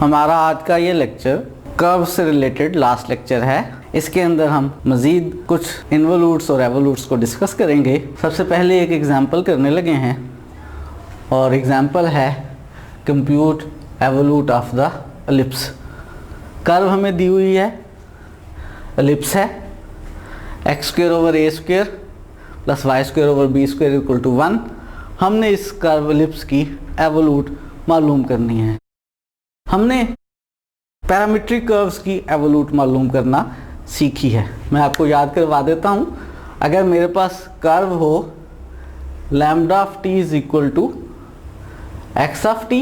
हमारा आज का ये लेक्चर कर्व से रिलेटेड लास्ट लेक्चर है। इसके अंदर हम मज़ीद कुछ इन्वोल्यूट्स और एवोल्यूट्स को डिस्कस करेंगे। सबसे पहले एक एग्जांपल करने लगे हैं और एग्जांपल है compute evolute of the ellipse. Curve हमें दी हुई है, एलिप्स है, x square over a square plus y square over b square equal to 1। हमने इस कर्व एलिप्स की एवोल्यूट मालूम करनी है। हमने पैरामीट्रिक कर्व्स की एवोल्यूट मालूम करना सीखी है। मैं आपको याद करवा देता हूँ। अगर मेरे पास कर्व हो lambda of t is equal to x of t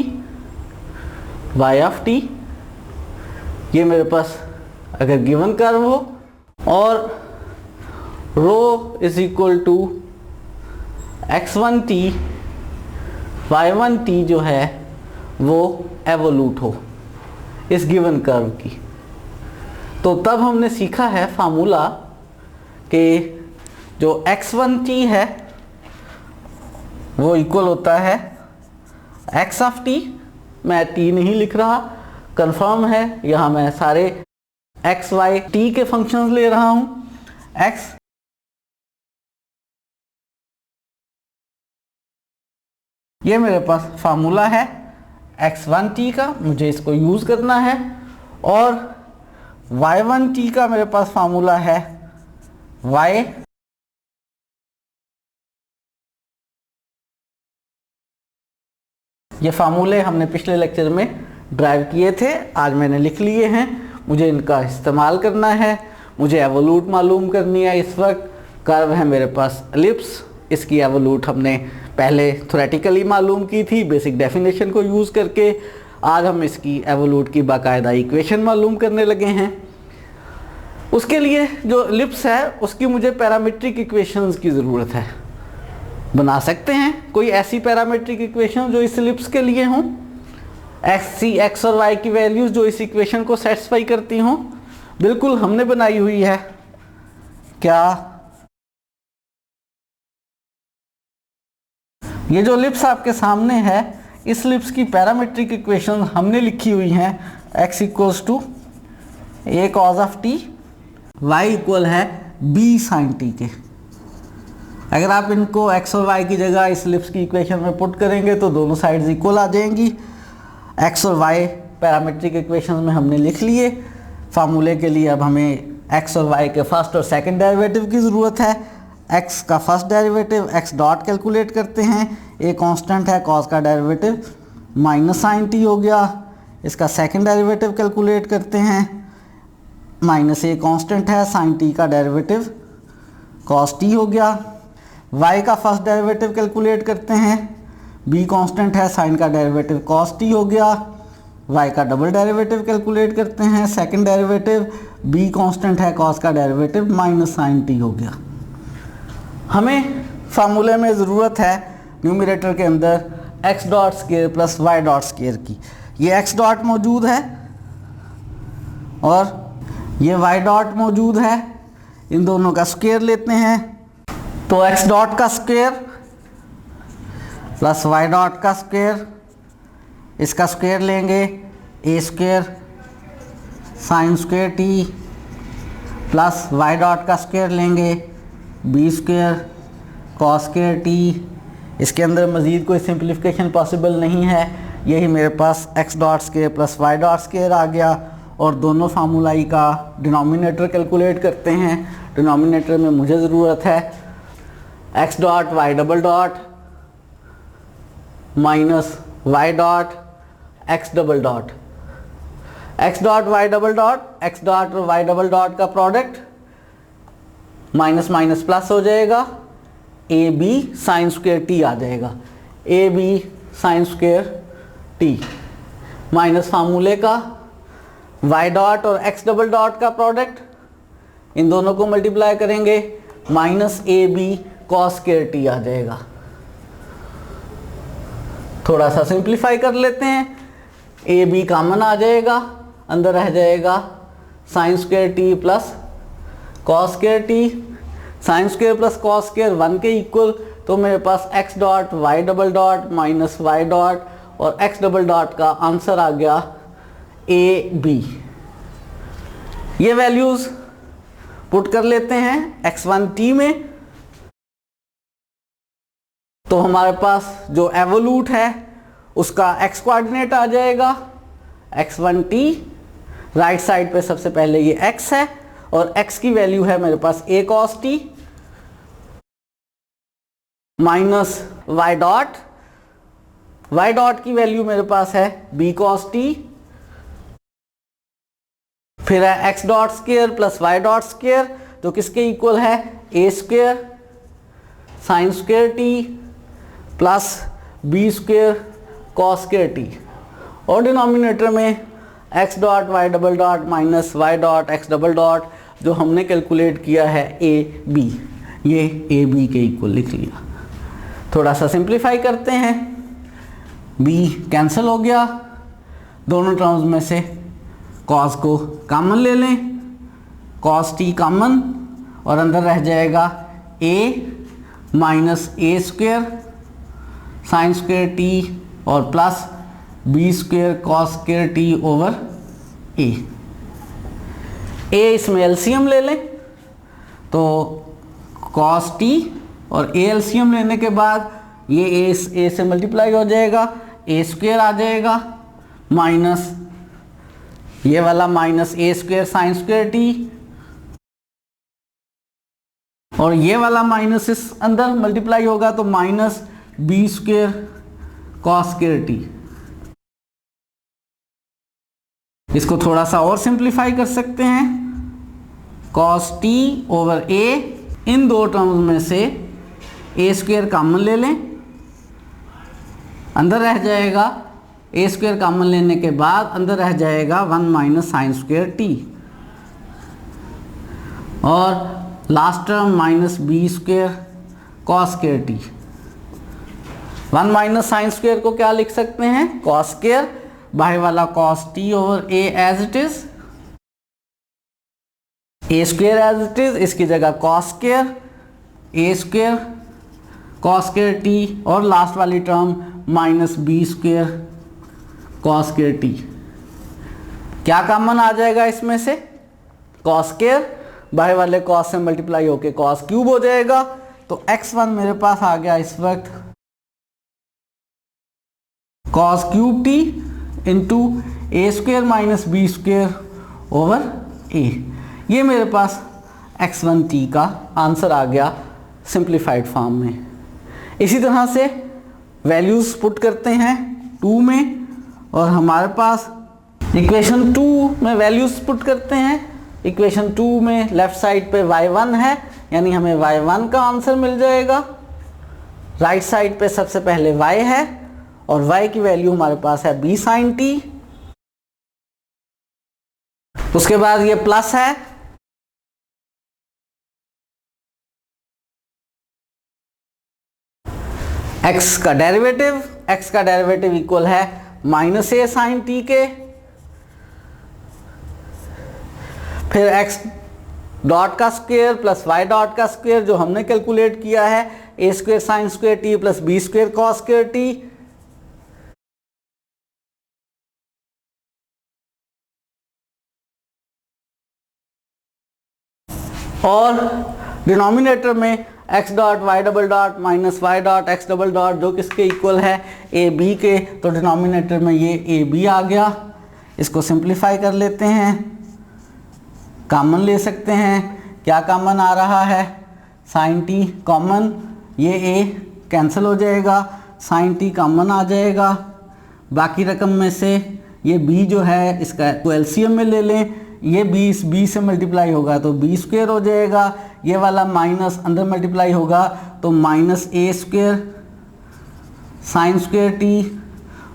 y of t, ये मेरे पास अगर गिवन कर्व हो, और rho is equal to x1 t y1 t जो है वो एवोल्यूट हो इस गिवन कर्व की, तो तब हमने सीखा है फार्मूला कि जो x1 t है वो इक्वल होता है x ऑफ t। मैं t नहीं लिख रहा, कंफर्म है, यहाँ मैं सारे x y t के फंक्शंस ले रहा हूँ। x ये मेरे पास फार्मूला है x1t का, मुझे इसको यूज़ करना है, और y1t का मेरे पास फार्मूला है y ये फार्मूले हमने पिछले लेक्चर में ड्राइव किए थे, आज मैंने लिख लिए हैं। मुझे इनका इस्तेमाल करना है, मुझे एवोल्यूट मालूम करनी है। इस वक्त कर्व है मेरे पास एलिप्स, इसकी एवोल्यूट हमने पहले थ्योरेटिकली मालूम की थी बेसिक डेफिनेशन को यूज़ करके। आज हम इसकी एवोल्यूट की बाकायदा इक्वेशन मालूम करने लगे हैं। उसके लिए जो एलिप्स है उसकी मुझे पैरामीट्रिक इक्वेशंस की ज़रूरत है। बना सकते हैं कोई ऐसी पैरामीट्रिक इक्वेशन जो इस एलिप्स के लिए हों, एक्स और वाई की वैल्यूज़ जो इस इक्वेशन को सेटिस्फाई करती हों। बिल्कुल हमने बनाई हुई है। क्या ये जो एलिप्स आपके सामने है, इस एलिप्स की पैरामीट्रिक इक्वेशन हमने लिखी हुई हैं। x equals to a cos of t, y equal है b साइन t के। अगर आप इनको x और y की जगह इस एलिप्स की इक्वेशन में पुट करेंगे तो दोनों साइड्स इक्वल आ जाएंगी। x और y पैरामीट्रिक इक्वेशन में हमने लिख लिए। फार्मूले के लिए अब हमें x और y के फर्स्ट और सेकंड डेरिवेटिव की ज़रूरत है। x का first derivative x dot calculate करते हैं, a कांस्टेंट है, cos का डेरिवेटिव माइनस साइन t हो गया। इसका सेकंड डेरिवेटिव कैलकुलेट करते हैं, माइनस a कांस्टेंट है, sin t का डेरिवेटिव cos t हो गया। y का फर्स्ट डेरिवेटिव कैलकुलेट करते हैं, b कांस्टेंट है, sin का डेरिवेटिव cos t हो गया। y का डबल डेरिवेटिव कैलकुलेट करते हैं, सेकंड डेरिवेटिव b कांस्टेंट है, cos का डेरिवेटिव माइनस sin t हो गया। हमें फार्मूले में ज़रूरत है न्यूमरेटर के अंदर x dot square plus y dot square की। ये x डॉट मौजूद है और ये y डॉट मौजूद है, इन दोनों का स्क्वायर लेते हैं तो x डॉट का स्क्वायर प्लस y डॉट का स्क्वायर, इसका स्क्वायर लेंगे a square sine square t plus y dot का स्क्वायर लेंगे b square cos square t. इसके अंदर मज़ीद कोई सिंप्लीफिकेशन पॉसिबल नहीं है, यही मेरे पास x dot square plus y dot square आ गया। और दोनों फार्मूलाई का डिनोमिनेटर कैलकुलेट करते हैं। डिनोमिनेटर में मुझे ज़रूरत है x dot y double dot minus y dot x double dot, x dot y double dot, x dot और y डबल डॉट का प्रोडक्ट माइनस माइनस प्लस हो जाएगा, a b sine square t आ जाएगा, a b sine square t minus फार्मूले का y dot और x double dot का प्रोडक्ट, इन दोनों को मल्टीप्लाई करेंगे, minus a b cos square t आ जाएगा। थोड़ा सा सिंप्लीफाई कर लेते हैं, ए बी कॉमन आ जाएगा, अंदर रह जाएगा sign square T plus cos square T. Sine square plus cos square 1 के इक्वल, तो मेरे पास x dot y double dot minus y dot और x डबल डॉट का आंसर आ गया ए बी। ये वैल्यूज पुट कर लेते हैं x1t में, तो हमारे पास जो एवोल्यूट है उसका x कोऑर्डिनेट आ जाएगा x1t। राइट साइड पे सबसे पहले ये x है और x की वैल्यू है मेरे पास a cos t minus y dot. y dot की वैल्यू मेरे पास है b cos t, फिर है x dot square plus y dot square जो किसके इक्वल है a square sine square t plus b square cos square t, और डिनोमिनेटर में x dot y double dot minus y dot x double dot जो हमने calculate किया है a b, ये a b के इक्वल लिख लिया। थोड़ा सा सिंप्लीफाई करते हैं, b कैंसिल हो गया, दोनों टर्म्स में से cos को कॉमन ले लें, cos t कॉमन, और अंदर रह जाएगा a minus a square sine square t और plus b square cos square t over a। इसमें एलसीएम ले लें तो cos t और a एलसीएम लेने के बाद ये a से मल्टीप्लाई हो जाएगा, a स्क्वायर आ जाएगा माइनस ये वाला minus a square sine square t, और ये वाला माइनस इस अंदर मल्टीप्लाई होगा तो minus b square cos square t। इसको थोड़ा सा और सिंप्लीफाई कर सकते हैं, cos t ओवर a, इन दो टर्म्स में से a स्क्वायर कॉमन ले लें, अंदर रह जाएगा a स्क्वायर कॉमन लेने के बाद अंदर रह जाएगा 1 माइनस साइन स्क्वायर t, और last term minus b square cos square t। 1 minus sine square को क्या लिख सकते हैं कॉस स्क्वायर, बाहर वाला cos t over a as it is, a square as it is, इसकी जगह cos square a square cos square t, और लास्ट वाली term minus b square cos square t। क्या कॉमन आ जाएगा इसमें से cos स्क्वायर, बाहर वाले cos से मल्टीप्लाई होके cos क्यूब हो जाएगा, तो x1 मेरे पास आ गया इस वक्त cos cube t into a square minus b square over a। ये मेरे पास x1t का आंसर आ गया सिंप्लीफाइड फॉर्म में। इसी तरह से वैल्यूज पुट करते हैं 2 में, और हमारे पास इक्वेशन 2 में वैल्यूज पुट करते हैं। इक्वेशन 2 में लेफ्ट साइड पे y1 है, यानी हमें y1 का आंसर मिल जाएगा। राइट साइड पे सबसे पहले y है और y की वैल्यू हमारे पास है b sin t, उसके बाद ये प्लस है x का डेरिवेटिव इक्वल है माइनस a sin t के, फिर x डॉट का स्क्वायर प्लस y डॉट का स्क्वायर जो हमने कैलकुलेट किया है a square sine square t plus b square cos square t, और डिनोमिनेटर में x dot y double dot minus y dot x double dot जो किसके इक्वल है ए बी के, तो डिनोमिनेटर में ये ए बी आ गया। इसको सिंप्लीफाई कर लेते हैं, कॉमन ले सकते हैं, क्या कॉमन आ रहा है साइन टी कॉमन, ये ए कैंसिल हो जाएगा, साइन टी कॉमन आ जाएगा, बाकी रकम में से ये b जो है इसका तो एलसीएम में ले लें, ये b इस b से मल्टीप्लाई होगा तो b स्क्वायर हो जाएगा, ये वाला माइनस अंदर मल्टीप्लाई होगा तो minus a square sine square t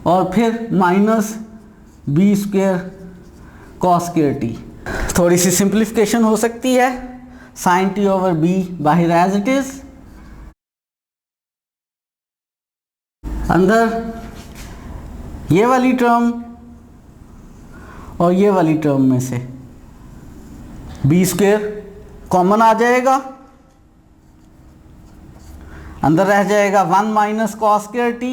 और फिर minus b square cos square t। थोड़ी सी सिंप्लीफिकेशन हो सकती है, साइन t ओवर b बाहर एज इट इज, अंदर ये वाली टर्म और ये वाली टर्म में से b स्क्वायर कॉमन आ जाएगा, अंदर रह जाएगा 1 माइनस कॉस स्क्वायर t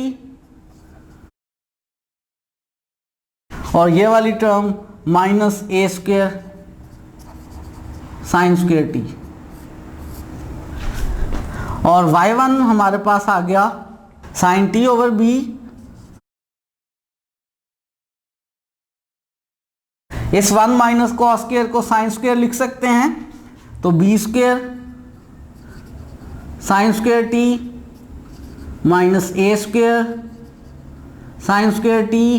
और ये वाली term minus a square sine square T, और y1 हमारे पास आ गया साइन टी ओवर बी, इस 1 माइनस कॉस स्क्वायर को साइन स्क्वायर लिख सकते हैं, तो b square sine square t minus a square sine square t,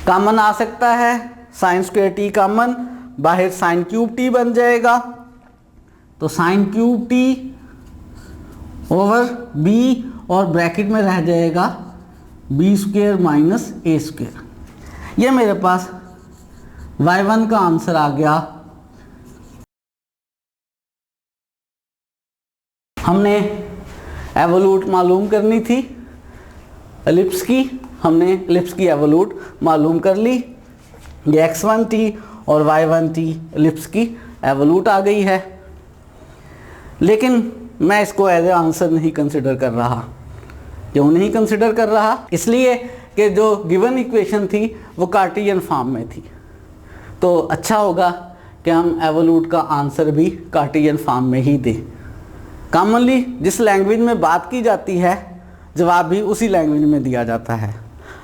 common आ सकता है, साइन स्क्वायर टी कॉमन, बाहर साइन क्यूब टी बन जाएगा, तो sine cube t over b, और ब्रैकेट में रह जाएगा b square minus a square. ये मेरे पास y1 का आंसर आ गया। हमने एवोल्यूट मालूम करनी थी एलिप्स की, हमने एलिप्स की एवोल्यूट मालूम कर ली, ये x1t और y1t एलिप्स की एवोल्यूट आ गई है। लेकिन मैं इसको एज ए आंसर नहीं कंसिडर कर रहा। क्यों नहीं कंसिडर कर रहा? इसलिए कि जो गिवन इक्वेशन थी वो कार्टेशियन फॉर्म में थी, तो अच्छा होगा कि हम एवोल्यूट का आंसर भी कार्टेशियन फॉर्म में ही दें। कॉमनली जिस लैंग्वेज में बात की जाती है जवाब भी उसी लैंग्वेज में दिया जाता है।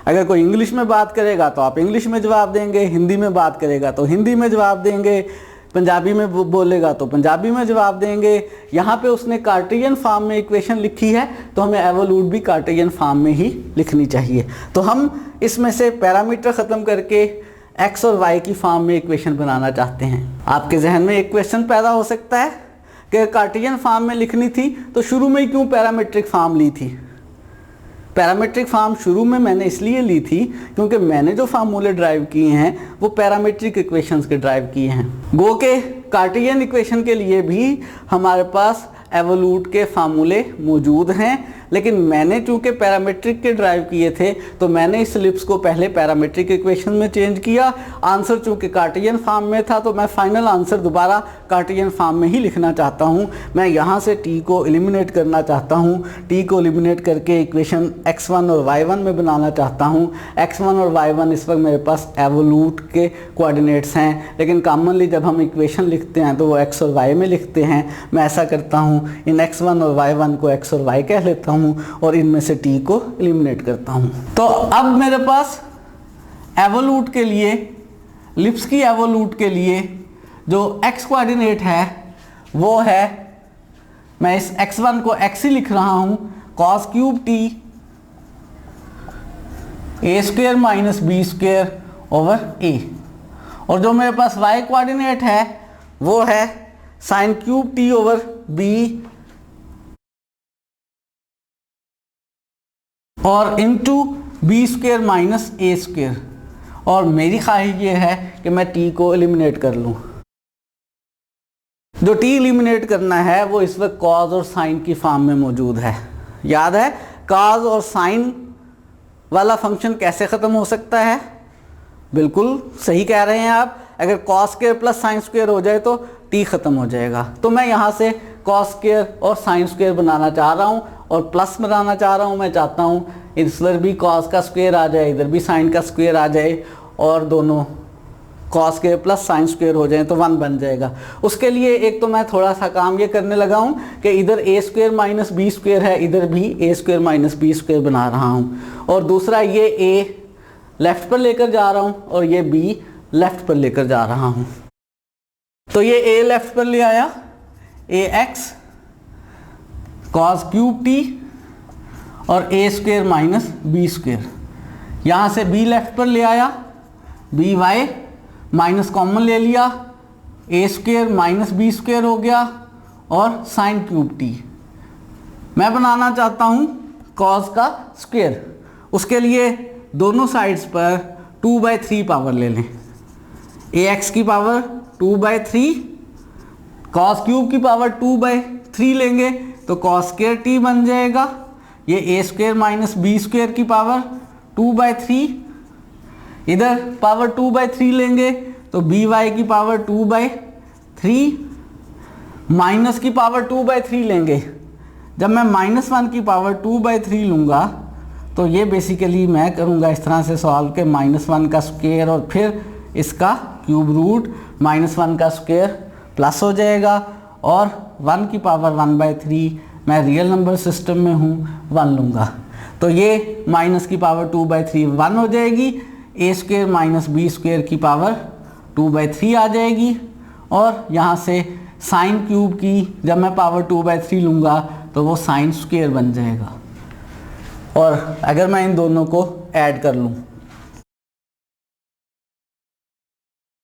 अगर कोई इंग्लिश में बात करेगा तो आप इंग्लिश में जवाब देंगे, हिंदी में बात करेगा तो हिंदी में जवाब देंगे, पंजाबी में बोलेगा तो पंजाबी में जवाब देंगे। यहाँ पे उसने कार्टेशियन फॉर्म में इक्वेशन लिखी है तो हमें एवोल्यूट भी कार्टेशियन फॉर्म में ही लिखनी चाहिए। तो हम इसमें से पैरामीटर ख़त्म करके एक्स और वाई की फॉर्म में इक्वेशन बनाना चाहते हैं। आपके जहन में एक क्वेश्चन पैदा हो सकता है कि कार्टेशियन फॉर्म में लिखनी थी तो शुरू में ही क्यों पैरामीट्रिक फॉर्म ली थी? पैरामीट्रिक फॉर्म शुरू में मैंने इसलिए ली थी क्योंकि मैंने जो फार्मूले ड्राइव किए हैं वो पैरामीट्रिक इक्वेशंस के ड्राइव किए हैं। गो के कार्टेशियन इक्वेशन के लिए भी हमारे पास एवोल्यूट के फार्मूले मौजूद हैं, लेकिन मैंने चूंकि पैरामीट्रिक के ड्राइव किए थे तो मैंने इस एलिप्स को पहले पैरामीट्रिक इक्वेशन में चेंज किया। आंसर चूंकि कार्टेशियन फॉर्म में था तो मैं फाइनल आंसर दोबारा कार्टेशियन फॉर्म में ही लिखना चाहता हूं। मैं यहां से टी को एलिमिनेट करना चाहता हूं, टी को एलिमिनेट करके इक्वेशन x1 और y1 में बनाना चाहता हूं। x1 और y1 इस वक्त मेरे पास एवोल्यूट के कोऑर्डिनेट्स हैं, लेकिन कॉमनली जब हम इक्वेशन लिखते हैं तो वो x और y में लिखते हैं। मैं ऐसा करता हूँ, इन x1 और y1 को x और y कह लेता हूँ और इनमें से t को एलिमिनेट करता हूं। तो अब मेरे पास एवोल्यूट के लिए, एलिप्स की एवोल्यूट के लिए जो x कोऑर्डिनेट है वो है, मैं इस x1 को x ही लिख रहा हूं, cos cube t a square minus b square over a, और जो मेरे पास y कोऑर्डिनेट है वो है sine cube t over b और into B square minus a square, और मेरी ख्वाहिश ये है कि मैं टी को एलिमिनेट कर लूँ। जो टी एलिमिनेट करना है वो इस वक्त कॉज और साइन की फॉर्म में मौजूद है। याद है कॉज और साइन वाला फंक्शन कैसे ख़त्म हो सकता है? बिल्कुल सही कह रहे हैं आप, अगर cos square plus sine square हो जाए तो टी ख़त्म हो जाएगा। तो मैं यहाँ से कॉस स्क्वायर और साइन स्क्वायर बनाना चाह रहा हूँ और प्लस बनाना चाह रहा हूँ। मैं चाहता हूँ इधर भी कॉस का स्क्वायर आ जाए, इधर भी साइन का स्क्वायर आ जाए और दोनों cos square plus sine square हो जाए तो 1 बन जाएगा। उसके लिए एक तो मैं थोड़ा सा काम ये करने लगा हूँ कि इधर ए स्क्वायर माइनस बी स्क्वायर है, इधर भी ए स्क्वायर माइनस बी स्क्वायर बना रहा हूँ, और दूसरा ये ए लेफ्ट पर लेकर जा रहा हूँ और ये बी लेफ्ट पर लेकर जा रहा हूँ। तो ये ए लेफ्ट पर ले आया, ए एक्स कॉस क्यूब टी और ए स्क्वायर माइनस बी स्क्वायर, यहाँ से बी लेफ्ट पर ले आया, बी वाई माइनस कॉमन ले लिया, ए स्क्वायर माइनस बी स्क्वायर हो गया और साइन क्यूब टी। मैं बनाना चाहता हूँ कॉस का स्क्वायर, उसके लिए दोनों साइड्स पर 2/3 पावर ले लें। ए एक्स की पावर 2/3, कॉस क्यूब की पावर 2/3 लेंगे तो कॉस स्क्वायर टी बन जाएगा। ये ए स्क्वायर माइनस बी स्क्वायर की पावर 2/3, इधर पावर 2/3 लेंगे तो बी वाई की पावर 2/3, माइनस की पावर 2/3 लेंगे। जब मैं -1 की पावर 2/3 लूँगा तो ये बेसिकली मैं करूँगा इस तरह से सॉल्व के -1 का स्क्वायर और फिर इसका क्यूब रूट, -1 का स्क्वायर प्लस हो जाएगा और 1 की पावर 1/3, मैं रियल नंबर सिस्टम में हूँ 1 लूँगा। तो ये माइनस की पावर 2/3 1 हो जाएगी, a² माइनस b² की पावर 2/3 आ जाएगी और यहाँ से साइन क्यूब की जब मैं पावर 2/3 लूँगा तो वो साइन स्क्वायर बन जाएगा। और अगर मैं इन दोनों को ऐड कर लूँ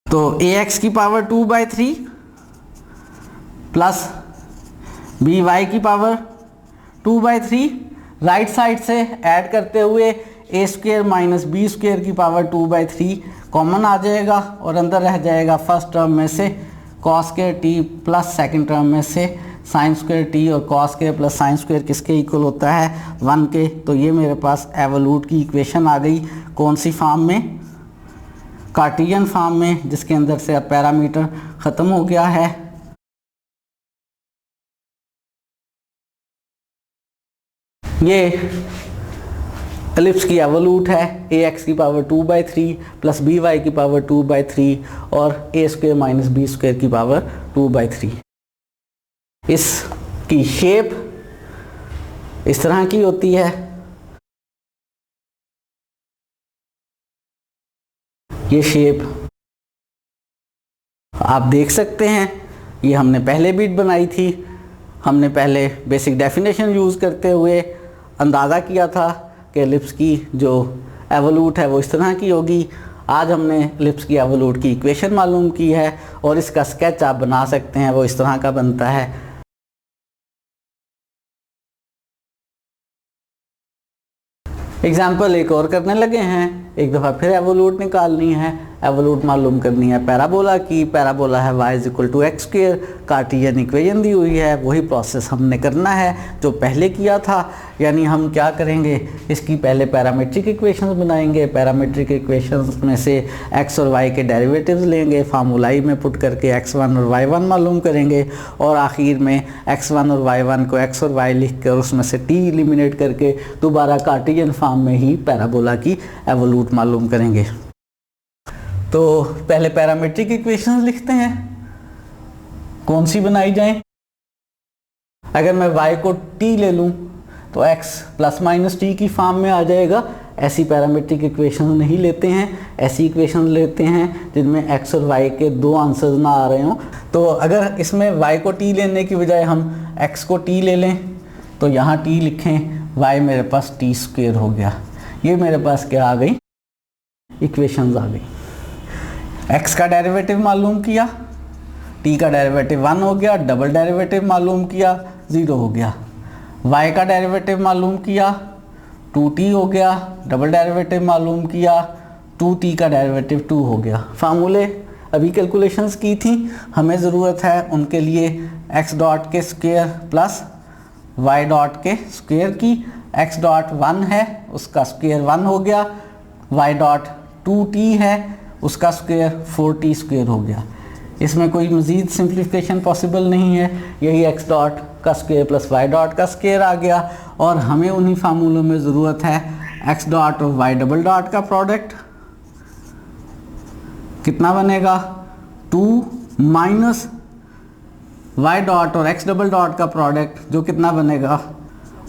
तो ax की पावर 2/3 प्लस by की पावर 2/3, राइट साइड से ऐड करते हुए a² माइनस b² की पावर 2/3 कॉमन आ जाएगा और अंदर रह जाएगा फर्स्ट टर्म में से cos² t plus second term में से sin² t, और cos² प्लस sin² किसके इक्वल होता है 1 के। तो ये मेरे पास एवोल्यूट की इक्वेशन आ गई। कौन सी फॉर्म में? कार्टेशियन फॉर्म में, जिसके अंदर से अब पैरामीटर ख़त्म हो गया है। ये एलिप्स की एवोल्यूट है, ax की पावर 2/3 प्लस by की पावर 2/3 और a² माइनस b² की पावर 2/3। इसकी शेप इस तरह की होती है। ये शेप आप देख सकते हैं, ये हमने पहले भी बनाई थी। हमने पहले बेसिक डेफिनेशन यूज़ करते हुए अंदाज़ा किया था कि एलिप्स की जो एवोल्यूट है वो इस तरह की होगी। आज हमने एलिप्स की एवोल्यूट की इक्वेशन मालूम की है और इसका स्केच आप बना सकते हैं, वो इस तरह का बनता है। एग्जाम्पल एक और करने लगे हैं, एक दफ़ा फिर एवोल्यूट निकालनी है, एवोल्यूट मालूम करनी है पैराबोला की। पैराबोला है y = x², कार्टेशियन इक्वेशन दी हुई है, वही प्रोसेस हमने करना है जो पहले किया था। यानी हम क्या करेंगे, इसकी पहले पैरामीट्रिक इक्वेशंस बनाएंगे, पैरामीट्रिक इक्वेशंस में से x और y के डेरिवेटिव्स लेंगे, फार्मूलाई में पुट करके x1 और y1 मालूम करेंगे और आखिर में x1 और y1 को x और y लिख कर उसमें से t एलिमिनेट करके दोबारा कार्टेशियन फॉर्म में ही पैराबोला की एवोल्यूट मालूम करेंगे। तो पहले पैरामीट्रिक इक्वेशंस लिखते हैं, कौन सी बनाई जाए। अगर मैं y को t ले लूँ तो x प्लस माइनस t की फॉर्म में आ जाएगा। ऐसी पैरामीट्रिक इक्वेशन नहीं लेते हैं, ऐसी इक्वेशन लेते हैं जिनमें x और y के दो आंसर्स ना आ रहे हों। तो अगर इसमें y को t लेने की बजाय हम x को t ले लें तो यहाँ t लिखें, y मेरे पास t² हो गया। ये मेरे पास क्या आ गई, इक्वेशंस आ गई। x का डेरिवेटिव मालूम किया, t का डेरिवेटिव 1 हो गया, डबल डेरिवेटिव मालूम किया 0 हो गया। y का डेरिवेटिव मालूम किया 2t हो गया, डबल डेरिवेटिव मालूम किया 2t का डेरिवेटिव 2 हो गया। फार्मूले अभी कैलकुलेशंस की थी, हमें ज़रूरत है उनके लिए x डॉट के स्क्वायर प्लस y डॉट के स्क्वायर की। x डॉट 1 है उसका स्क्वायर 1 हो गया, y डॉट 2t है उसका स्क्वायर 4t² हो गया। इसमें कोई मज़ीद सिंप्लीफिकेशन पॉसिबल नहीं है, यही x डॉट का स्क्वायर प्लस y डॉट का स्क्वायर आ गया। और हमें उन्हीं फार्मूलों में ज़रूरत है x डॉट और y डबल डॉट का प्रोडक्ट कितना बनेगा, 2 माइनस y डॉट और x डबल डॉट का प्रोडक्ट जो कितना बनेगा,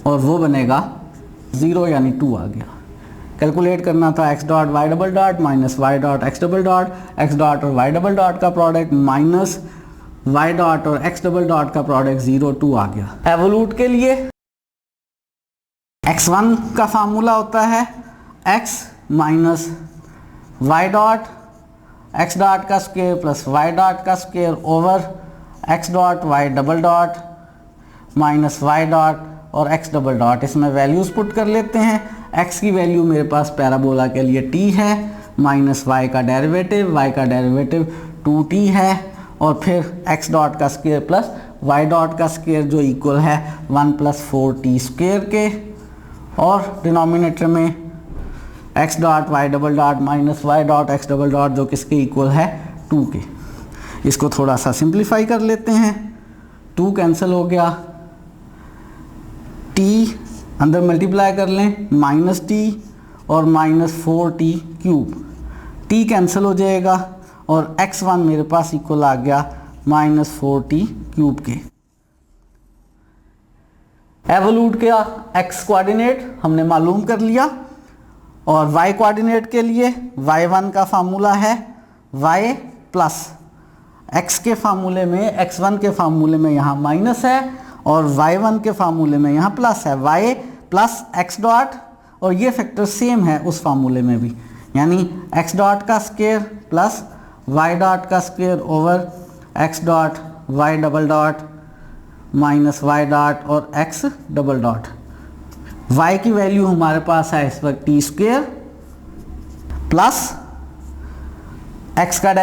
और वो बनेगा 0 यानी 2 आ गया। कैलकुलेट करना था x dot y double dot minus y dot x double dot, x dot और y डबल डॉट का प्रोडक्ट माइनस y डॉट और x डबल डॉट का प्रोडक्ट 0 2 आ गया। एवोल्यूट के लिए x1 का फार्मूला होता है x minus y dot, x dot का स्क्वायर प्लस y डॉट का square over x dot y double dot minus y dot और x डबल डॉट। इसमें वैल्यूज़ पुट कर लेते हैं। x की वैल्यू मेरे पास पैराबोला के लिए t है, माइनस y का डेरिवेटिव 2t है और फिर x डॉट का स्क्वायर प्लस y डॉट का स्क्वायर जो इक्वल है 1 प्लस 4t² के, और डिनोमिनेटर में x dot y double dot minus y dot x double dot जो किसके इक्वल है 2 के। इसको थोड़ा सा सिंप्लीफाई कर लेते हैं, 2 कैंसिल हो गया, t अंदर मल्टीप्लाई कर लें, माइनस टी और minus 4t cube, t cancel हो जाएगा और x1 मेरे पास इक्वल आ गया माइनस 4t क्यूब के। एवोल्यूट का x कोऑर्डिनेट हमने मालूम कर लिया और y कोऑर्डिनेट के लिए y1 का फार्मूला है y प्लस x के फार्मूले में, x1 के फार्मूले में यहाँ माइनस है और y1 के फार्मूले में यहाँ प्लस है, y प्लस x डॉट, और ये फैक्टर सेम है उस फार्मूले में भी, यानी x डॉट का स्क्वायर प्लस y डॉट का square over x dot y double dot minus y dot और x डबल डॉट। y की वैल्यू हमारे पास है इस वक्त टी स्क्वायर प्लस x का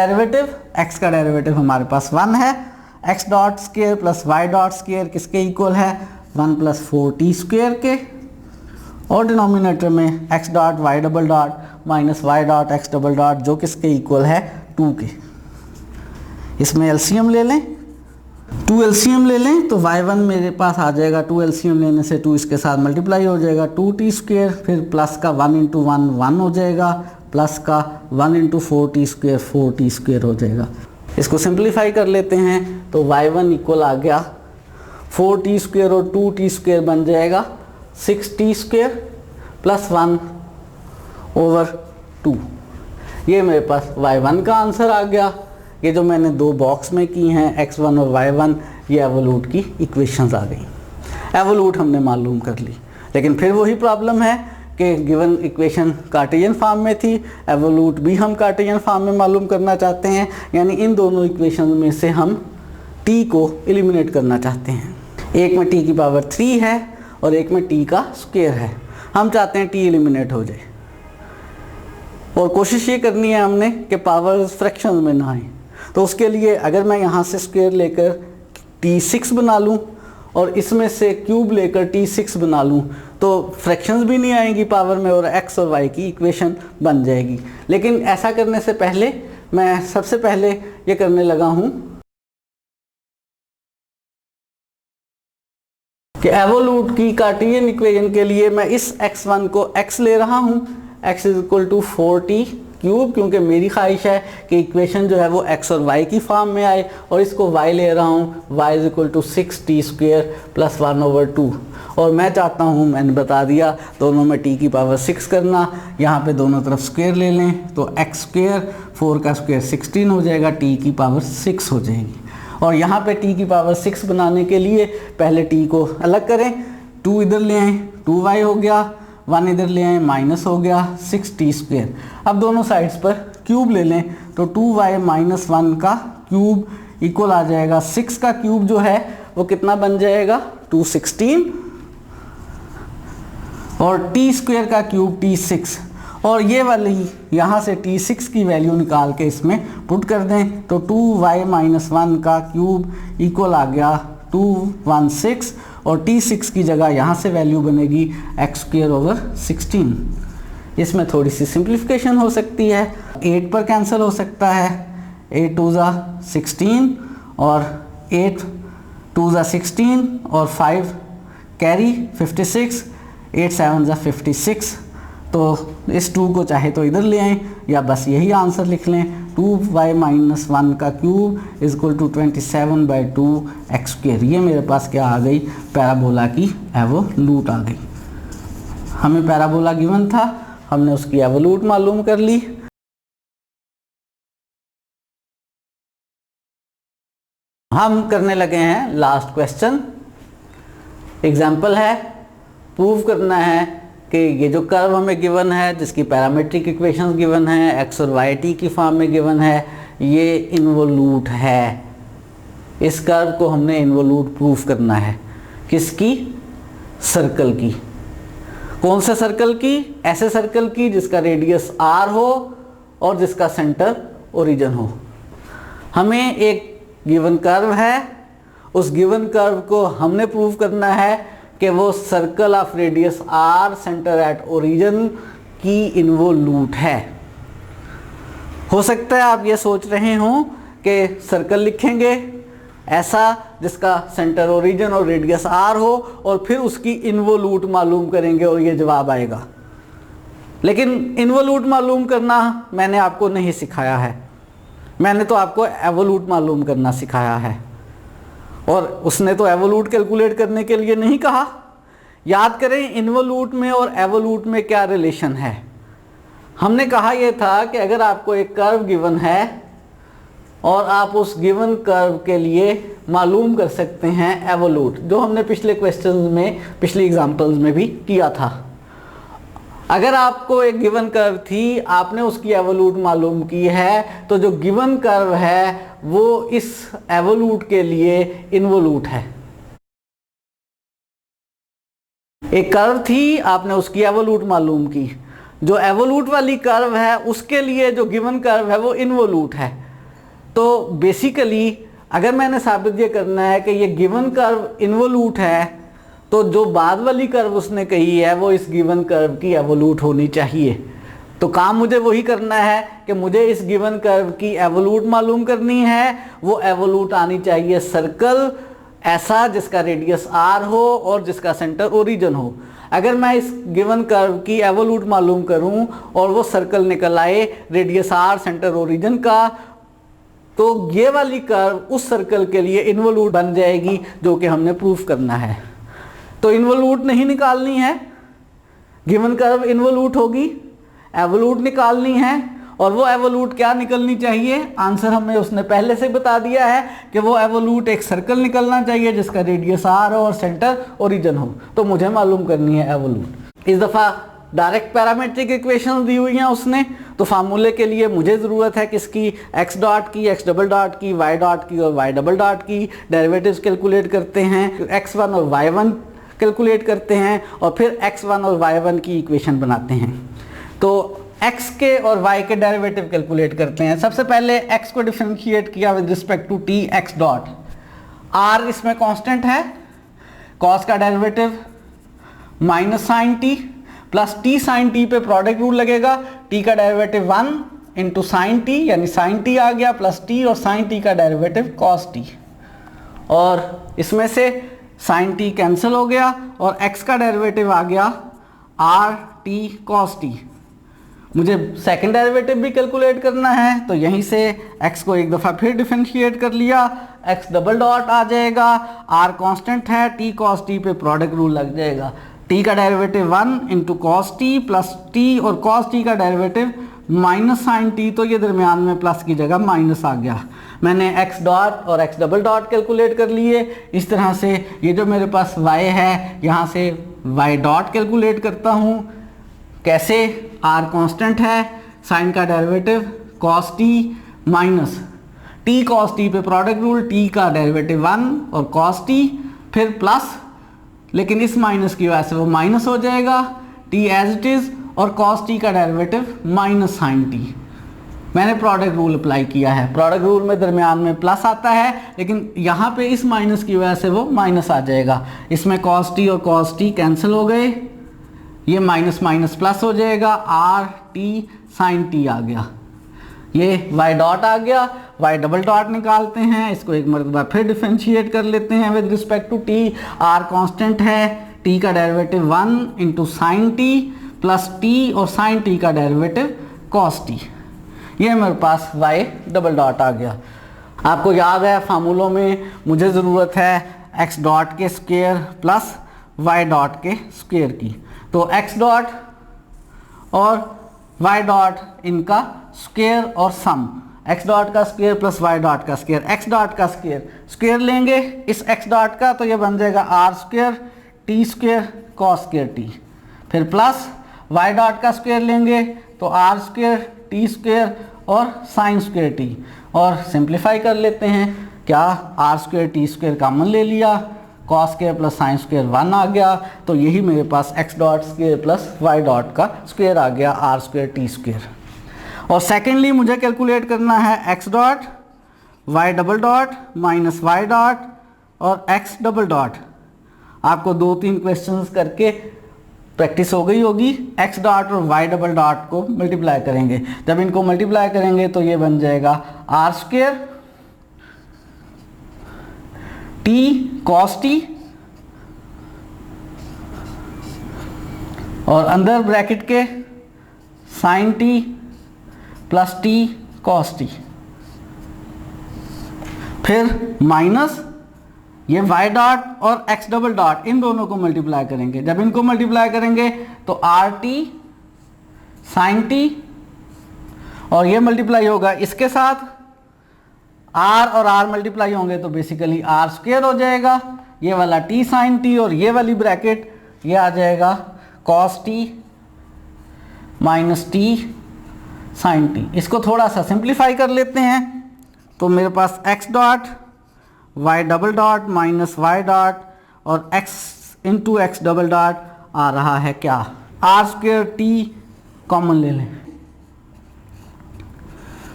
डेरिवेटिव हमारे पास 1 है, x dot square plus y dot square किसके इक्वल है 1 प्लस 4t स्क्वायर के, और डिनोमिनेटर में x dot y double dot minus y dot x double dot जो किसके इक्वल है 2 के। इसमें एलसीएम ले लें, 2 एलसीएम ले लें तो y1 मेरे पास आ जाएगा, 2 एलसीएम लेने से 2 इसके साथ मल्टीप्लाई हो जाएगा 2t स्क्वायर, फिर प्लस का 1 इंटू 1 1 हो जाएगा, प्लस का 1 into 4t square 4t square हो जाएगा। इसको सिंप्लीफाई कर लेते हैं तो y1 इक्वल आ गया 4t स्क्वायर और 2t स्क्वायर बन जाएगा 6t स्क्वायर प्लस 1 ओवर 2। ये मेरे पास y1 का आंसर आ गया। ये जो मैंने दो बॉक्स में की हैं x1 और y1, ये एवोल्यूट की इक्वेशंस आ गई। एवोल्यूट हमने मालूम कर ली, लेकिन फिर वही प्रॉब्लम है कि गिवन इक्वेशन कार्टेशियन फॉर्म में थी, एवोल्यूट भी हम कार्टेशियन फॉर्म में मालूम करना चाहते हैं, यानी इन दोनों इक्वेशन में से हम t को एलिमिनेट करना चाहते हैं। एक में t की पावर 3 है और एक में t का स्क्वायर है, हम चाहते हैं t एलिमिनेट हो जाए और कोशिश ये करनी है हमने कि पावर फ्रैक्शन में ना आए। तो उसके लिए अगर मैं यहाँ से स्क्वायर लेकर t6 बना लूँ और इसमें से क्यूब लेकर t6 बना लूँ तो फ्रैक्शंस भी नहीं आएंगी पावर में और x और y की इक्वेशन बन जाएगी। लेकिन ऐसा करने से पहले मैं सबसे पहले ये करने लगा हूँ कि एवोल्यूट की कार्टेशियन इक्वेशन के लिए मैं इस x1 को x ले रहा हूँ, x is equal to 4t cube, क्योंकि मेरी ख्वाहिश है कि इक्वेशन जो है वो x और y की फॉर्म में आए, और इसको y ले रहा हूँ, y is equal to 6t square plus 1 over 2। और मैं चाहता हूँ, मैंने बता दिया, दोनों में t की पावर 6 करना। यहाँ पे दोनों तरफ स्क्वायर ले लें तो x स्क्वायर 4 का स्क्वायर 16 हो जाएगा, t की पावर 6 हो जाएगी। और यहाँ पे t की पावर 6 बनाने के लिए पहले t को अलग करें, 2 इधर ले आएँ 2y हो गया, 1 इधर ले आए माइनस हो गया 6t स्क्वायर। अब दोनों साइड्स पर क्यूब ले लें तो 2y माइनस 1 का क्यूब इक्वल आ जाएगा 6 का क्यूब जो है वो कितना बन जाएगा 216, और t स्क्वायर का क्यूब t6, और ये वाली यहाँ से t6 की वैल्यू निकाल के इसमें पुट कर दें तो 2y माइनस 1 का क्यूब इक्वल आ गया 216, और t6 की जगह यहाँ से वैल्यू बनेगी x स्क्वायर ओवर 16। इसमें थोड़ी सी सिंप्लीफिकेशन हो सकती है, 8 पर कैंसिल हो सकता है, 8 2 ज़ा 16 और 8 2 ज़ा 16 और 5 कैरी 56, 8 7 ज़ा 56। तो इस 2 को चाहे तो इधर ले आएँ या बस यही आंसर लिख लें, 2y माइनस 1 का cube is equal to 27/2 x square. ये मेरे पास क्या आ गई, पैराबोला की एवोल्यूट आ गई। हमें पैराबोला गिवन था, हमने उसकी एवोल्यूट मालूम कर ली। हम करने लगे हैं लास्ट क्वेश्चन। एग्जाम्पल है, प्रूव करना है कि ये जो कर्व हमें गिवन है, जिसकी पैरामीट्रिक इक्वेशंस गिवन है, x और y t की फॉर्म में गिवन है, ये इन्वोल्यूट है। इस कर्व को हमने इन्वोल्यूट प्रूफ करना है। किसकी? सर्कल की। कौन से सर्कल की? ऐसे सर्कल की जिसका रेडियस r हो और जिसका सेंटर ओरिजिन हो। हमें एक गिवन कर्व है, उस गिवन कर्व को हमने प्रूव करना है कि वो circle of radius r centre at origin की इन्वोल्यूट है। हो सकता है आप ये सोच रहे हो कि सर्कल लिखेंगे ऐसा जिसका सेंटर ओरिजिन और रेडियस आर हो, और फिर उसकी इन्वोल्यूट मालूम करेंगे और ये जवाब आएगा। लेकिन इन्वोल्यूट मालूम करना मैंने आपको नहीं सिखाया है, मैंने तो आपको एवोल्यूट मालूम करना सिखाया है, और उसने तो एवोल्यूट कैलकुलेट करने के लिए नहीं कहा। याद करें इन्वोल्यूट में और एवोल्यूट में क्या रिलेशन है। हमने कहा यह था कि अगर आपको एक कर्व गिवन है और आप उस गिवन कर्व के लिए मालूम कर सकते हैं एवोल्यूट, जो हमने पिछले क्वेश्चंस में, पिछली एग्जांपल्स में भी किया था। अगर आपको एक गिवन कर्व थी, आपने उसकी एवोल्यूट मालूम की है, तो जो गिवन कर्व है वो इस एवोल्यूट के लिए इन्वोल्यूट है। एक कर्व थी, आपने उसकी एवोल्यूट मालूम की, जो एवोल्यूट वाली कर्व है उसके लिए जो गिवन कर्व है वो इन्वोल्यूट है। तो बेसिकली अगर मैंने साबित ये करना है कि ये गिवन कर्व इन्वोल्यूट है, तो जो बाद वाली कर्व उसने कही है वो इस गिवन कर्व की एवोल्यूट होनी चाहिए। तो काम मुझे वही करना है कि मुझे इस गिवन कर्व की एवोल्यूट मालूम करनी है। वो एवोल्यूट आनी चाहिए सर्कल ऐसा जिसका रेडियस आर हो और जिसका सेंटर ओरिजिन हो। अगर मैं इस गिवन कर्व की एवोल्यूट मालूम करूं और वो सर्कल निकल आए रेडियस आर सेंटर ओरिजिन का, तो ये वाली कर्व उस सर्कल के लिए इन्वोल्यूट बन जाएगी, जो कि हमने प्रूफ करना है। तो इन्वोल्यूट नहीं निकालनी है, गिवन कर्व इन्वोल्यूट होगी, एवोल्यूट निकालनी है। और वो एवोल्यूट क्या निकलनी चाहिए, आंसर हमें उसने पहले से बता दिया है कि वो एवोल्यूट एक सर्कल निकलना चाहिए जिसका रेडियस आर हो और सेंटर ओरिजिन हो। तो मुझे मालूम करनी है एवोल्यूट। इस दफ़ा डायरेक्ट पैरामेट्रिक इक्वेशन दी हुई हैं उसने, तो फार्मूले के लिए मुझे ज़रूरत है किसकी, एक्स डॉट की, एक्स डबल डॉट की, वाई डॉट की और वाई डबल डॉट की। डेरिवेटिव्स कैलकुलेट करते हैं, x1 और y1 कैलकुलेट करते हैं, और फिर x1 और y1 की इक्वेशन बनाते हैं। तो x के और y के डेरिवेटिव कैलकुलेट करते हैं। सबसे पहले x को डिफरेंशिएट किया with respect to t, x dot, r इसमें कांस्टेंट है, cos का derivative minus sine t plus t sine t पे प्रोडक्ट रूल लगेगा। t का डेरिवेटिव 1 इंटू साइन t, यानी साइन t आ गया, प्लस t और साइन t का डेरिवेटिव cos t, और इसमें से साइन t कैंसिल हो गया और x का डेरिवेटिव आ गया r t cos t। मुझे सेकंड डेरिवेटिव भी कैलकुलेट करना है, तो यहीं से x को एक दफ़ा फिर डिफरेंशिएट कर लिया, x डबल डॉट आ जाएगा, r कांस्टेंट है, t cos t पे प्रोडक्ट रूल लग जाएगा। t का derivative 1 into cos t plus t, और cos t का डेरिवेटिव माइनस साइन t, तो ये दरमियान में प्लस की जगह माइनस आ गया। मैंने x डॉट और x डबल डॉट कैलकुलेट कर लिए। इस तरह से ये जो मेरे पास y है, यहाँ से y डॉट कैलकुलेट करता हूँ। कैसे, r कांस्टेंट है, साइन का derivative cos t minus t cos t पे प्रोडक्ट रूल, t का डेरिवेटिव 1 और cos t, फिर प्लस, लेकिन इस माइनस की वजह से वो माइनस हो जाएगा, t एज इट इज़, और cos t का डेरिवेटिव माइनस साइन t। मैंने प्रोडक्ट रूल अप्लाई किया है। प्रोडक्ट रूल में दरमियान में प्लस आता है, लेकिन यहाँ पे इस माइनस की वजह से वो माइनस आ जाएगा। इसमें cos t और cos t कैंसिल हो गए, ये माइनस माइनस प्लस हो जाएगा, r t साइन t आ गया। ये y डॉट आ गया, y डबल डॉट निकालते हैं, इसको एक मरतबा फिर डिफरेंशिएट कर लेते हैं with respect to t। r constant है, t का derivative 1 into sine t plus t और साइन t का डेरिवेटिव cos t। ये मेरे पास y डबल डॉट आ गया। आपको याद है फार्मूलों में मुझे ज़रूरत है x डॉट के स्क्वायर प्लस y डॉट के स्क्वायर की। तो x डॉट और y डॉट इनका स्क्वायर और सम, x डॉट का स्क्वायर प्लस y डॉट का स्क्वायर, x डॉट का स्क्वायर लेंगे इस x डॉट का, तो ये बन जाएगा r square t square cos square t, फिर प्लस y डॉट का स्क्वायर लेंगे तो r स्क्वायर t स्क्वायर और साइन स्क्वायर t, और सिंप्लीफाई कर लेते हैं। क्या, r square t square common ले लिया, cos square plus sine square 1 आ गया, तो यही मेरे पास x dot square plus y dot का स्क्वायर आ गया, r स्क्वायर t स्क्वायर। और सेकेंडली मुझे कैलकुलेट करना है x dot, y double dot minus y dot और x डबल डॉट। आपको 2-3 क्वेश्चंस करके प्रैक्टिस हो गई होगी। x डॉट और y डबल डॉट को मल्टीप्लाई करेंगे, जब इनको मल्टीप्लाई करेंगे तो ये बन जाएगा r square t cos t और अंदर ब्रैकेट के sine t plus t cos t, फिर माइनस ये y डॉट और x डबल डॉट इन दोनों को मल्टीप्लाई करेंगे। जब इनको मल्टीप्लाई करेंगे तो आर टी साइन टी और ये मल्टीप्लाई होगा इसके साथ, r और r मल्टीप्लाई होंगे तो बेसिकली r स्क्वायर हो जाएगा। ये वाला t साइन टी और ये वाली ब्रैकेट ये आ जाएगा cos t minus t sine t. इसको थोड़ा सा सिंप्लीफाई कर लेते हैं तो मेरे पास x dot y double dot minus y dot और x into x double dot आ रहा है क्या, आर स्क्वायर टी कॉमन ले लें।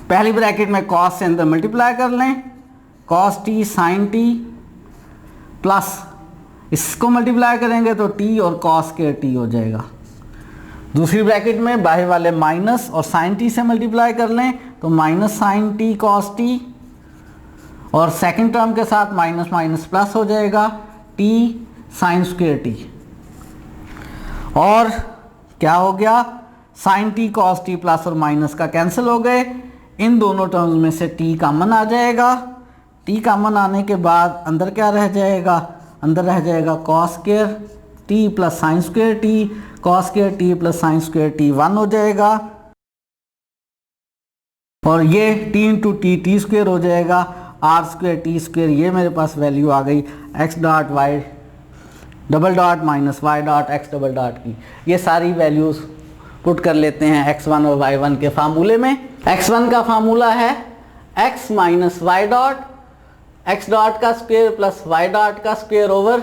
पहली ब्रैकेट में cos से अंदर मल्टीप्लाई कर लें, cos t sine t plus इसको मल्टीप्लाई करेंगे तो t और cos स्क्वायर t हो जाएगा। दूसरी ब्रैकेट में बाहर वाले माइनस और साइन टी से मल्टीप्लाई कर लें तो minus sine t cos t और सेकंड टर्म के साथ माइनस माइनस प्लस हो जाएगा टी साइन स्क्वायर टी। और क्या हो गया, sine t cos t plus और माइनस का कैंसिल हो गए, इन दोनों टर्म्स में से टी कॉमन आ जाएगा। टी कॉमन आने के बाद अंदर क्या रह जाएगा, अंदर रह जाएगा cos square T plus sign square t, cos square T plus sign square T 1 हो जाएगा और ये टी इंटू टी स्क्वायर हो जाएगा, आर स्क्वायर टी स्क्वायर। ये मेरे पास वैल्यू आ गई x dot y double dot minus y dot x double dot की। ये सारी वैल्यूज़ पुट कर लेते हैं x1 और y1 के फार्मूले में। x1 का फार्मूला है x minus y dot, x dot का स्क्वायर प्लस वाई डॉट का square over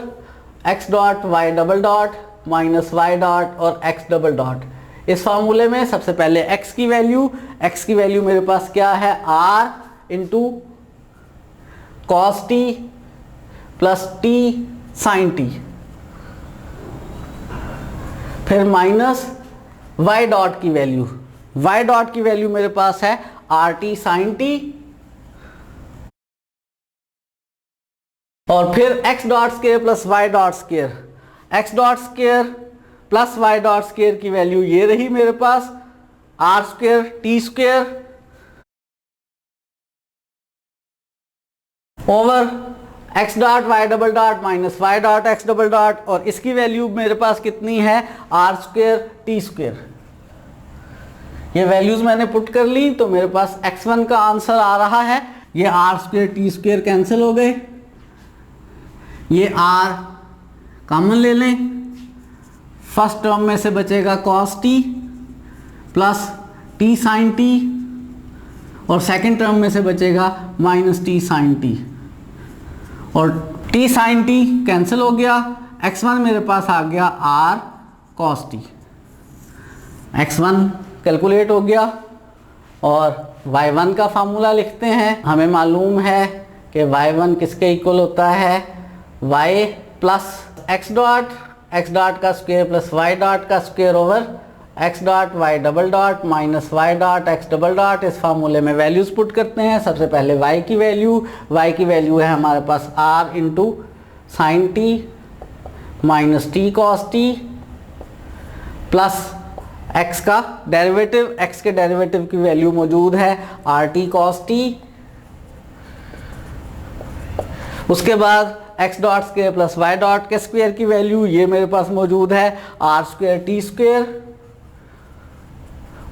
x dot y double dot minus y dot और एक्स डबल डॉट। इस फार्मूले में सबसे पहले x की वैल्यू मेरे पास क्या है, r into cos t plus t sine t, फिर माइनस y डॉट की वैल्यू मेरे पास है आर टी साइन टी और फिर x dot square plus y dot square, x dot square plus y dot square की वैल्यू ये रही मेरे पास r square t square over x dot y double dot minus y dot x double dot और इसकी value मेरे पास कितनी है, आर स्क्वायर टी स्क्वायर। ये वैल्यूज मैंने पुट कर ली तो मेरे पास x1 का आंसर आ रहा है, ये r square t square cancel हो गए, ये r कॉमन ले लें, फर्स्ट टर्म में से बचेगा cos t plus t sine t और सेकंड टर्म में से बचेगा माइनस t साइन t और t साइन t कैंसिल हो गया, x1 मेरे पास आ गया r cos t, x1 calculate हो गया। और y1 का फार्मूला लिखते हैं, हमें मालूम है कि y1 किसके इक्वल होता है, y प्लस एक्स डॉट का स्क्वायर प्लस वाई डॉट का square over x dot y double dot minus y dot x double dot. इस फार्मूले में वैल्यूज पुट करते हैं। सबसे पहले y की वैल्यू है हमारे पास r into sine t minus t cos t plus x का डेरिवेटिव, x के डेरिवेटिव की वैल्यू मौजूद है आर टी कॉस टी, उसके बाद x dot square plus y dot के स्क्वायर की वैल्यू ये मेरे पास मौजूद है आर स्क्वायर टी स्क्वायर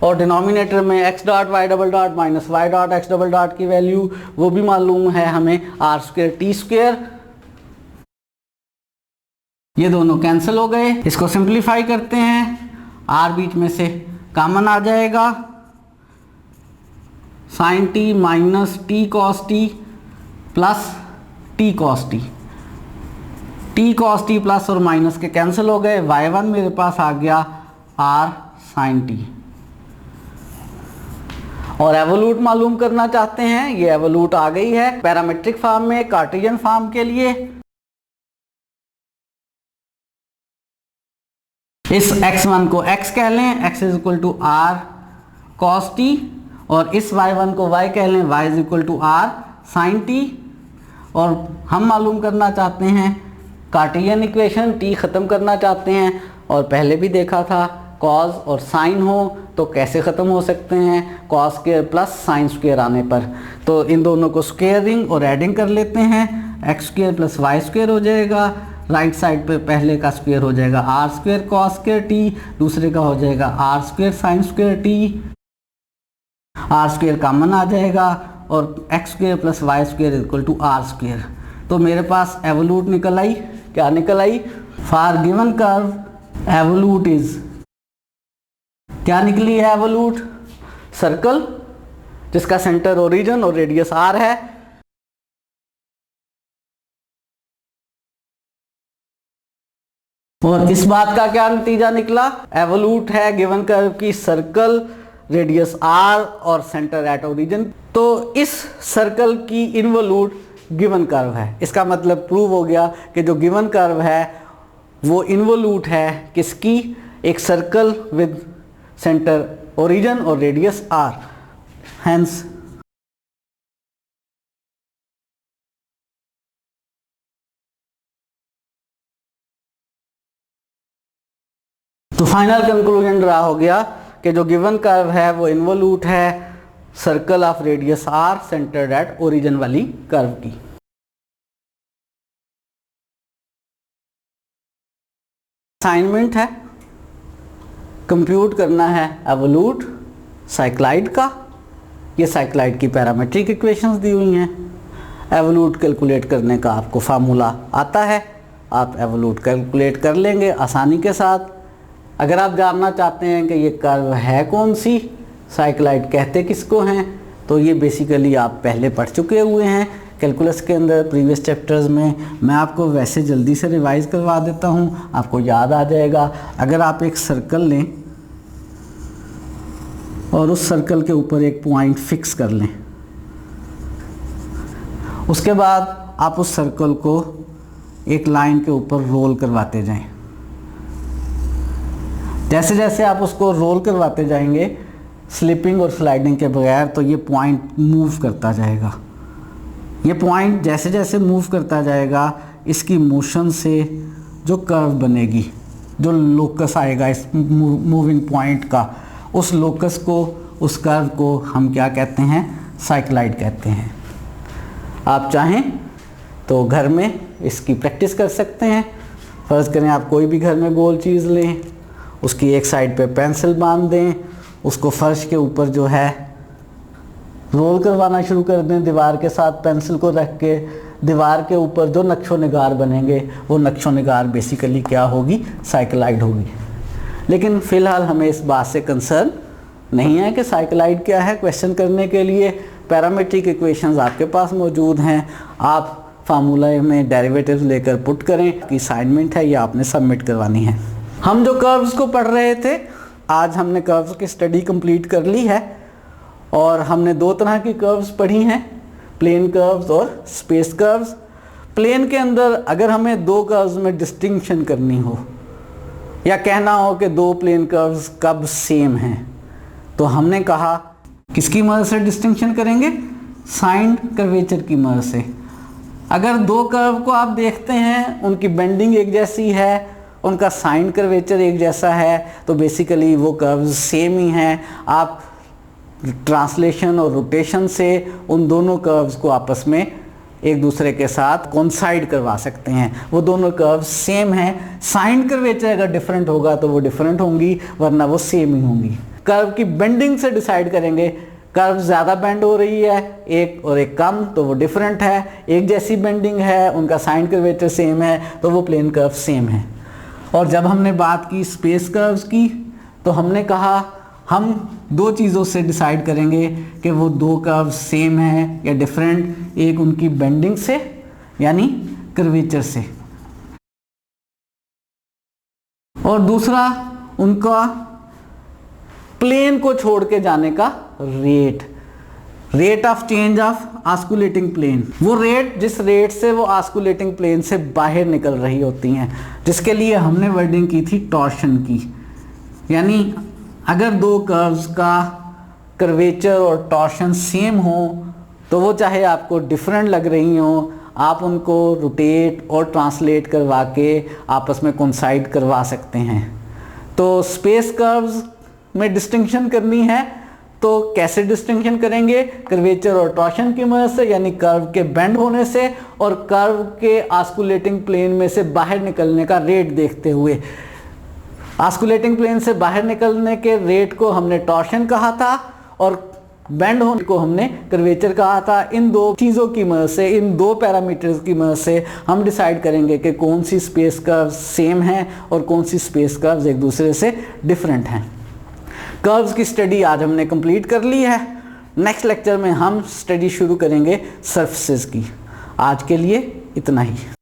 और डिनोमिनेटर में x dot y double dot minus y dot x double dot की वैल्यू वो भी मालूम है हमें आर स्क्वायर टी स्क्वायर। ये दोनों कैंसिल हो गए, इसको सिंप्लीफाई करते हैं, r बीच में से कॉमन आ जाएगा, sine t minus t cos t plus t cos t, t cos t plus और माइनस के कैंसिल हो गए, y1 मेरे पास आ गया r साइन टी। और एवोल्यूट मालूम करना चाहते हैं, ये एवोल्यूट आ गई है पैरामेट्रिक फॉर्म में कार्टेशियन फॉर्म के लिए। इस x1 को x कह लें, x is equal to r cos t और इस y1 को y कह लें, y is equal to r sin t और हम मालूम करना चाहते हैं कार्टेशियन इक्वेशन, टी ख़त्म करना चाहते हैं। और पहले भी देखा था कॉस और साइन हो तो कैसे ख़त्म हो सकते हैं, cos square plus sine square आने पर। तो इन दोनों को स्क्वेयरिंग और एडिंग कर लेते हैं, x square plus y square हो जाएगा। राइट साइड पे पहले का स्क्वायर हो जाएगा r square cos square t, दूसरे का हो जाएगा r square sine square t. R square common आ जाएगा और x square plus y square equal to r square. तो मेरे पास एवोल्यूट निकल आई। क्या निकल आई? For given curve evolute is, क्या निकली है एवोल्यूट? सर्कल जिसका सेंटर ओरिजिन और रेडियस आर है। और इस बात का क्या नतीजा निकला? एवोल्यूट है गिवन कर्व की सर्कल, रेडियस आर और सेंटर एट ओरिजिन। तो इस सर्कल की इन्वोल्यूट गिवन कर्व है। इसका मतलब प्रूव हो गया कि जो गिवन कर्व है वो इन्वोल्यूट है किसकी? एक सर्कल विद सेंटर ओरिजिन और रेडियस आर। हेंस तो फाइनल कंक्लूजन ड्रा हो गया कि जो गिवन कर्व है वो इन्वोल्यूट है circle of radius r centred at origin वाली कर्व की। असाइनमेंट है, कंप्यूट करना है एवोल्यूट साइक्लाइड का। ये साइक्लाइड की पैरामेट्रिक इक्वेशंस दी हुई हैं। एवोल्यूट कैलकुलेट करने का आपको फार्मूला आता है, आप एवोल्यूट कैलकुलेट कर लेंगे आसानी के साथ। अगर आप जानना चाहते हैं कि ये कर्व है कौन सी, साइक्लाइड कहते किसको हैं, तो ये बेसिकली आप पहले पढ़ चुके हुए हैं कैलकुलस के अंदर प्रीवियस चैप्टर्स में। मैं आपको वैसे जल्दी से रिवाइज करवा देता हूँ, आपको याद आ जाएगा। अगर आप एक सर्कल लें और उस सर्कल के ऊपर एक पॉइंट फिक्स कर लें, उसके बाद आप उस सर्कल को एक लाइन के ऊपर रोल करवाते जाएं। जैसे जैसे आप उसको रोल करवाते जाएंगे स्लिपिंग और स्लाइडिंग के बगैर, तो ये पॉइंट मूव करता जाएगा। ये पॉइंट जैसे जैसे मूव करता जाएगा, इसकी मोशन से जो कर्व बनेगी, जो लोकस आएगा इस मूविंग पॉइंट का, उस लोकस को, उस कर्व को हम क्या कहते हैं? साइक्लाइड कहते हैं। आप चाहें तो घर में इसकी प्रैक्टिस कर सकते हैं। फ़र्ज़ करें आप कोई भी घर में गोल चीज़ लें, उसकी एक साइड पे पेंसिल बांध दें, उसको फर्श के ऊपर जो है रोल करवाना शुरू कर दें दीवार के साथ पेंसिल को रख के। दीवार के ऊपर जो नक्शो निगार बनेंगे वो नक्शो निगार बेसिकली क्या होगी? साइक्लाइड होगी। लेकिन फ़िलहाल हमें इस बात से कंसर्न नहीं है कि साइक्लाइड क्या है। क्वेश्चन करने के लिए पैरामेट्रिक इक्वेशंस आपके पास मौजूद हैं, आप फार्मूला में डेरिवेटिव्स लेकर पुट करें। कि असाइनमेंट है ये आपने सबमिट करवानी है। हम जो कर्व्स को पढ़ रहे थे, आज हमने कर्व्स की स्टडी कंप्लीट कर ली है और हमने दो तरह की कर्व्स पढ़ी हैं, प्लेन कर्व्स और स्पेस कर्व्स। प्लेन के अंदर अगर हमें दो कर्व्स में डिस्टिंक्शन करनी हो या कहना हो कि दो प्लेन कर्व्स कब सेम हैं, तो हमने कहा किसकी मदद से डिस्टिंक्शन करेंगे? साइन कर्वेचर की मदद से। अगर दो कर्व को आप देखते हैं, उनकी बेंडिंग एक जैसी है, उनका साइन कर्वेचर एक जैसा है, तो बेसिकली वो कर्व्स सेम ही हैं। आप ट्रांसलेशन और रोटेशन से उन दोनों कर्व्स को आपस में एक दूसरे के साथ कोइंसाइड करवा सकते हैं। वो दोनों कर्व्स सेम हैं। साइन कर्वेचर अगर डिफरेंट होगा तो वो डिफरेंट होंगी, वरना वो सेम ही होंगी। कर्व की बेंडिंग से डिसाइड करेंगे, कर्व ज़्यादा बेंड हो रही है एक और एक कम, तो वो डिफरेंट है। एक जैसी बेंडिंग है, उनका साइन कर्वेचर सेम है, तो वो प्लेन कर्व सेम है। और जब हमने बात की स्पेस कर्व्स की, तो हमने कहा हम दो चीज़ों से डिसाइड करेंगे कि वो दो कर्व सेम हैं या डिफरेंट। एक उनकी बेंडिंग से यानी कर्वेचर से, और दूसरा उनका प्लेन को छोड़ के जाने का rate of change of osculating plane. वो रेट, जिस रेट से वो ऑस्कुलेटिंग प्लेन से बाहर निकल रही होती हैं, जिसके लिए हमने वर्डिंग की थी टॉर्शन की। यानी अगर दो कर्व्स का कर्वेचर और टॉर्शन सेम हो, तो वो चाहे आपको डिफरेंट लग रही हो, आप उनको रोटेट और ट्रांसलेट करवा के आपस में कोइंसाइड करवा सकते हैं। तो स्पेस कर्व्स में डिस्टिंक्शन करनी है तो कैसे डिस्टिंक्शन करेंगे? कर्वेचर और टॉर्शन की मदद से, यानी कर्व के बेंड होने से और कर्व के ऑस्कुलेटिंग प्लेन में से बाहर निकलने का रेट देखते हुए। ऑस्कुलेटिंग प्लेन से बाहर निकलने के रेट को हमने टॉर्शन कहा था और बेंड होने को हमने कर्वेचर कहा था। इन दो चीज़ों की मदद से, इन दो पैरामीटर्स की मदद से हम डिसाइड करेंगे कि कौन सी स्पेस कर्व्स सेम हैं और कौन सी स्पेस कर्व्स एक दूसरे से डिफरेंट हैं। कर्व्स की स्टडी आज हमने कंप्लीट कर ली है। नेक्स्ट लेक्चर में हम स्टडी शुरू करेंगे सरफेसेस की। आज के लिए इतना ही।